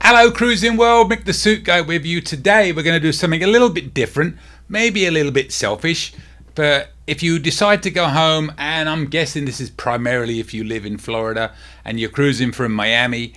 Hello cruising world, Mick the Suit Guy with you. Today we're going to do something a little bit different, maybe a little bit selfish, but if you decide to go home, and I'm guessing this is primarily if you live in Florida and you're cruising from Miami,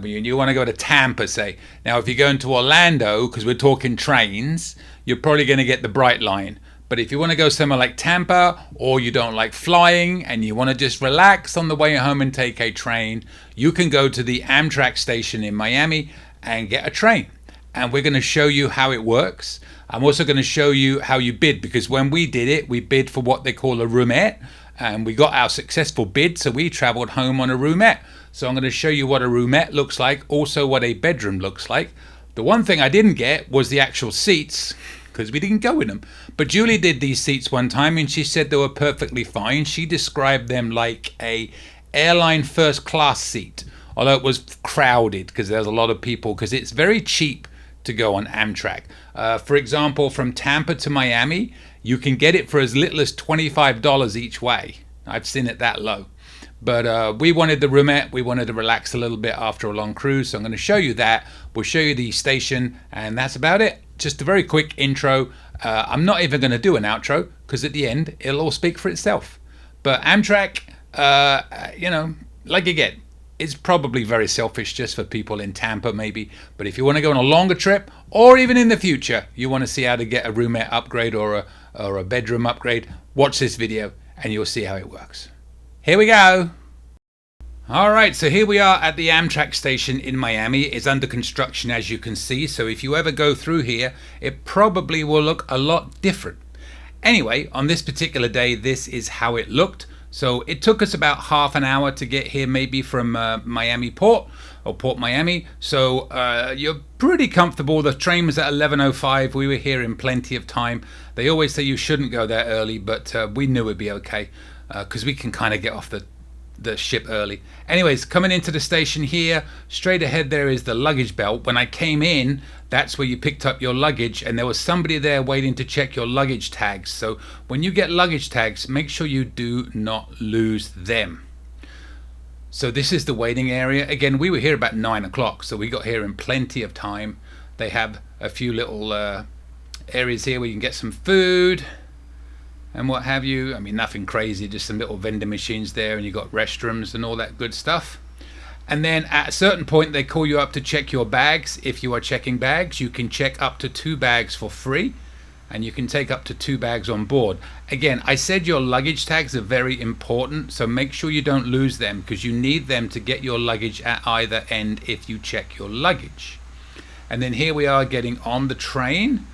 you want to go to Tampa, say. Now if you're going to Orlando, because we're talking trains, you're probably going to get the Brightline. But if you want to go somewhere like Tampa, or you don't like flying and you want to just relax on the way home and take a train, you can go to the Amtrak station in Miami and get a train. And we're going to show you how it works. I'm also going to show you how you bid, because when we did it, we bid for what they call a roomette, and we got our successful bid, so we traveled home on a roomette. So I'm going to show you what a roomette looks like, also what a bedroom looks like. The one thing I didn't get was the actual seats, because we didn't go in them. But Julie did these seats one time and she said they were perfectly fine. She described them like a airline first class seat, although it was crowded because there's a lot of people, because it's very cheap to go on Amtrak. For example, from Tampa to Miami, you can get it for as little as $25 each way. I've seen it that low. But we wanted the roomette. We wanted to relax a little bit after a long cruise. So I'm going to show you that. We'll show you the station, and that's about it. Just a very quick intro. I'm not even going to do an outro, because at the end, it'll all speak for itself. But Amtrak, like again, it's probably very selfish just for people in Tampa maybe. But if you want to go on a longer trip, or even in the future, you want to see how to get a roomette upgrade or a bedroom upgrade, watch this video and you'll see how it works. Here we go. Alright, so here we are at the Amtrak station in Miami. It's under construction, as you can see, so if you ever go through here, it probably will look a lot different. Anyway, on this particular day, this is how it looked. So it took us about half an hour to get here, maybe from Miami Port, or Port Miami. So you're pretty comfortable. The train was at 11:05. We were here in plenty of time. They always say you shouldn't go there early, but we knew it'd be okay, because we can kind of get off the ship early. Anyways, coming into the station here, straight ahead there is the luggage belt. When I came in, that's where you picked up your luggage, and there was somebody there waiting to check your luggage tags. So when you get luggage tags, make sure you do not lose them. So this is the waiting area. Again, we were here about 9 o'clock, so we got here in plenty of time. They have a few little areas here where you can get some food and what have you. I mean, nothing crazy, just some little vending machines there, and you got restrooms and all that good stuff. And then at a certain point they call you up to check your bags. If you are checking bags, you can check up to 2 bags for free, and you can take up to 2 bags on board. Again, I said your luggage tags are very important, so make sure you don't lose them, because you need them to get your luggage at either end if you check your luggage. And then here we are getting on the train,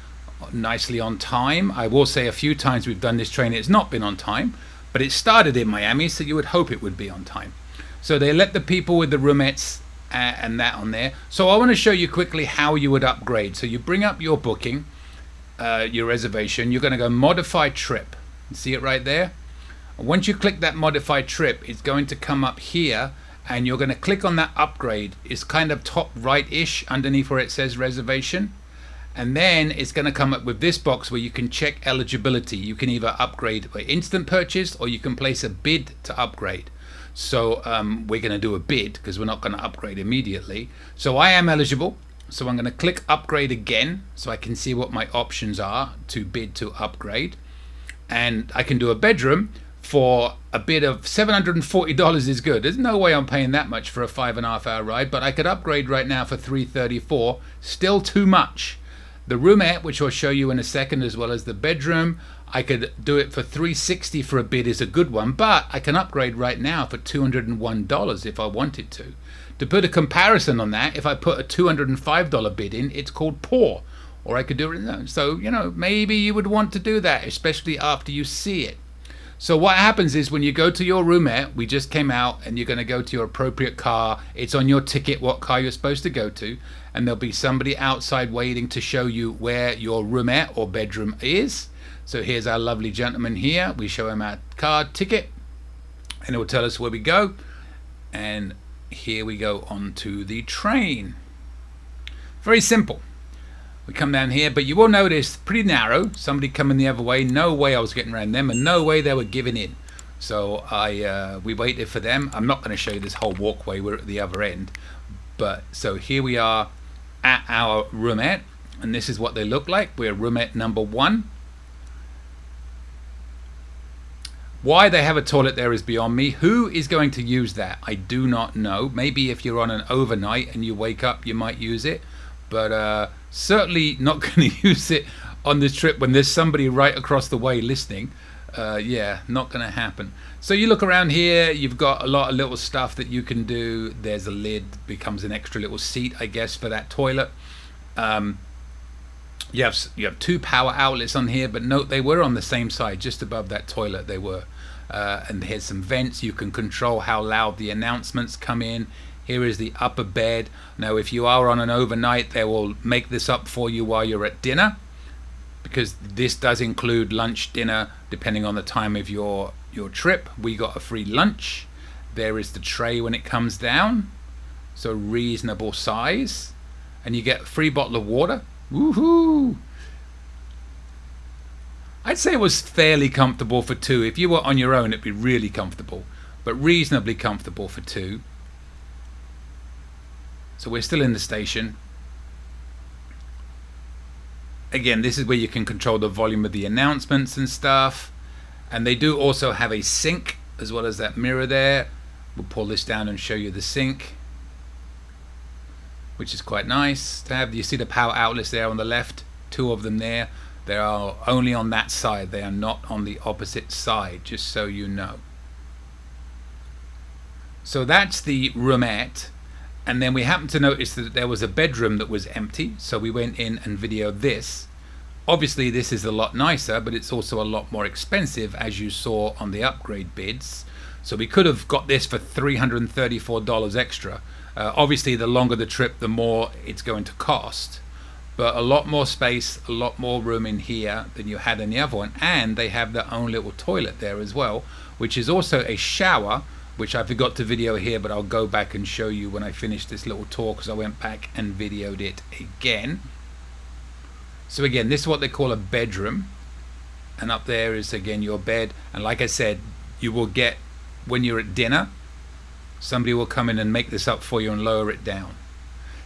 nicely on time. I will say a few times we've done this train, it's not been on time, but it started in Miami, so you would hope it would be on time. So they let the people with the roomettes and that on there. So I want to show you quickly how you would upgrade. So you bring up your booking, your reservation. You're going to go modify trip. See it right there? Once you click that modify trip, it's going to come up here, and you're going to click on that upgrade. It's kind of top right-ish underneath where it says reservation. And then it's going to come up with this box where you can check eligibility. You can either upgrade by instant purchase, or you can place a bid to upgrade. So we're going to do a bid, because we're not going to upgrade immediately. So I am eligible, so I'm going to click upgrade again, so I can see what my options are to bid to upgrade. And I can do a bedroom for a bid of $740 is good. There's no way I'm paying that much for a 5.5 hour ride, but I could upgrade right now for $334. Still too much. The roomette, which I'll show you in a second, as well as the bedroom, I could do it for $360 for a bid, is a good one, but I can upgrade right now for $201 if I wanted to. To put a comparison on that, if I put a $205 bid in, it's called poor, or I could do it. So, maybe you would want to do that, especially after you see it. So what happens is when you go to your roomette, we just came out, and you're going to go to your appropriate car. It's on your ticket what car you're supposed to go to, and there'll be somebody outside waiting to show you where your roomette or bedroom is. So here's our lovely gentleman here. We show him our card ticket, and it will tell us where we go. And here we go onto the train. Very simple. We come down here, but you will notice pretty narrow. Somebody coming the other way. No way I was getting around them, and no way they were giving in. So we waited for them. I'm not going to show you this whole walkway. We're at the other end. But so here we are at our roomette, and this is what they look like. We're roomette number 1. Why they have a toilet there is beyond me. Who is going to use that? I do not know. Maybe if you're on an overnight and you wake up, you might use it, but certainly not going to use it on this trip when there's somebody right across the way listening. Yeah, not going to happen. So you look around here, you've got a lot of little stuff that you can do. There's a lid, becomes an extra little seat, I guess, for that toilet. You have 2 power outlets on here, but note they were on the same side, just above that toilet they were. And here's some vents. You can control how loud the announcements come in. Here is the upper bed. Now if you are on an overnight, they will make this up for you while you're at dinner, because this does include lunch, dinner, depending on the time of your trip. We got a free lunch. There is the tray when it comes down, so reasonable size, and you get a free bottle of water. Woohoo! I'd say it was fairly comfortable for 2. If you were on your own, it'd be really comfortable, but reasonably comfortable for 2. So we're still in the station. Again, this is where you can control the volume of the announcements and stuff. And they do also have a sink as well as that mirror there. We'll pull this down and show you the sink, which is quite nice to have. You see the power outlets there on the left, 2 of them there. They are only on that side. They are not on the opposite side, just so you know. So that's the roomette. And then we happened to notice that there was a bedroom that was empty, so we went in and videoed this. Obviously this is a lot nicer, but it's also a lot more expensive, as you saw on the upgrade bids. So we could have got this for $334 extra. Obviously the longer the trip, the more it's going to cost, but a lot more space, a lot more room in here than you had in the other one. And they have their own little toilet there as well, which is also a shower, which I forgot to video here, but I'll go back and show you when I finish this little tour, because I went back and videoed it again. So again, this is what they call a bedroom, and up there is again your bed. And like I said, you will get, when you're at dinner, somebody will come in and make this up for you and lower it down.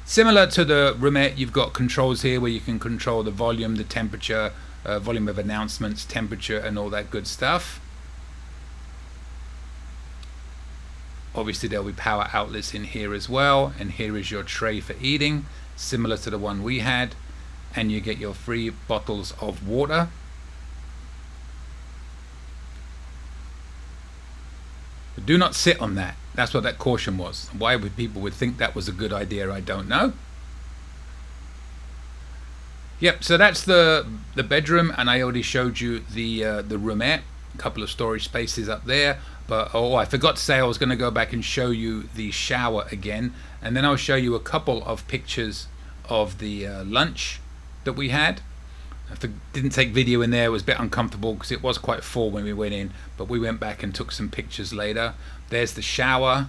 Similar to the roomette, you've got controls here where you can control the volume, the temperature, volume of announcements, temperature, and all that good stuff. Obviously there'll be power outlets in here as well, and here is your tray for eating, similar to the one we had, and you get your free bottles of water. But do not sit on that. That's what that caution was. Why would people would think that was a good idea, I don't know. Yep, so that's the bedroom, and I already showed you the roomette, a couple of storage spaces up there. But I forgot to say I was going to go back and show you the shower again, and then I'll show you a couple of pictures of the lunch that we had. I didn't take video in there. It was a bit uncomfortable because it was quite full when we went in, but we went back and took some pictures later. There's the shower.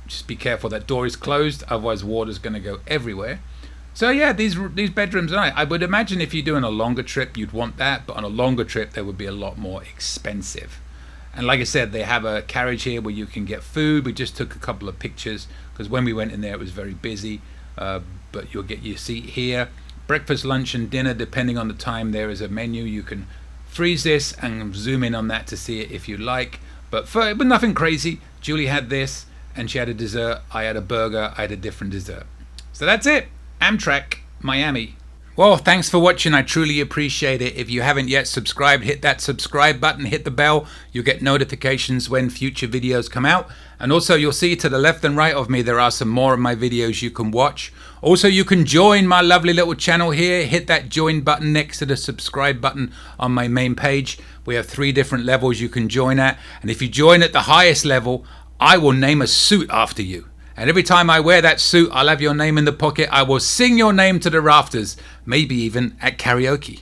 Just be careful that door is closed, otherwise water's going to go everywhere. So yeah, these bedrooms are nice. I would imagine if you're doing a longer trip, you'd want that, but on a longer trip, they would be a lot more expensive. And like I said, they have a carriage here where you can get food. We just took a couple of pictures because when we went in there, it was very busy. But you'll get your seat here. Breakfast, lunch, and dinner, depending on the time. There is a menu. You can freeze this and zoom in on that to see it if you like. But nothing crazy. Julie had this, and she had a dessert. I had a burger. I had a different dessert. So that's it. Amtrak Miami. Well, thanks for watching. I truly appreciate it. If you haven't yet subscribed, hit that subscribe button, hit the bell. You'll get notifications when future videos come out. And also you'll see to the left and right of me, there are some more of my videos you can watch. Also, you can join my lovely little channel here. Hit that join button next to the subscribe button on my main page. We have 3 different levels you can join at. And if you join at the highest level, I will name a suit after you. And every time I wear that suit, I'll have your name in the pocket. I will sing your name to the rafters, maybe even at karaoke.